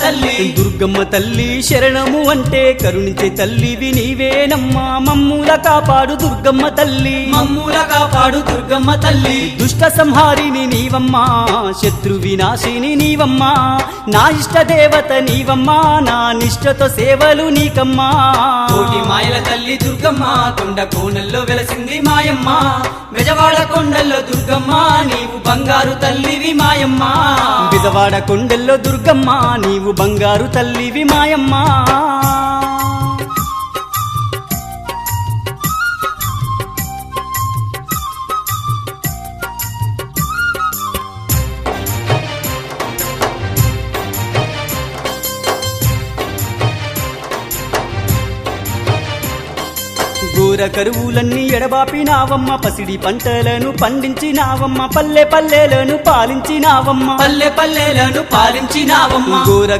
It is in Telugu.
తల్లి దుర్గమ్మ తల్లి శరణము అంటే కరుణించే తల్లివి నీవేనమ్మా మమ్ముల కాపాడు దుర్గమ్మ తల్లి మమ్ముల కాపాడు దుర్గమ్మ తల్లి దుష్ట సంహారిని నీవమ్మా శత్రు వినాశిని నీవమ్మా నా ఇష్ట దేవత నీవమ్మా నా నిష్టతో సేవలు నీకమ్మా కోటి మాయల తల్లి దుర్గమ్మ కొండ కోనల్లో వెలసింది మాయమ్మ బెజవాడ కొండల్లో దుర్గమ్మ నీవు బంగారు తల్లివి మాయమ్మ బిజవాడ కొండల్లో దుర్గమ్మ నీవు బంగారు తల్లివి మాయమ్మ ఘోర కరువులన్నీ ఎడబాపినావమ్మ పసిడి పంటలను పండించినావమ్మ పల్లె పల్లెలను పాలించినావమ్మ పల్లె పల్లెలను పాలించినావమ్మ ఘోర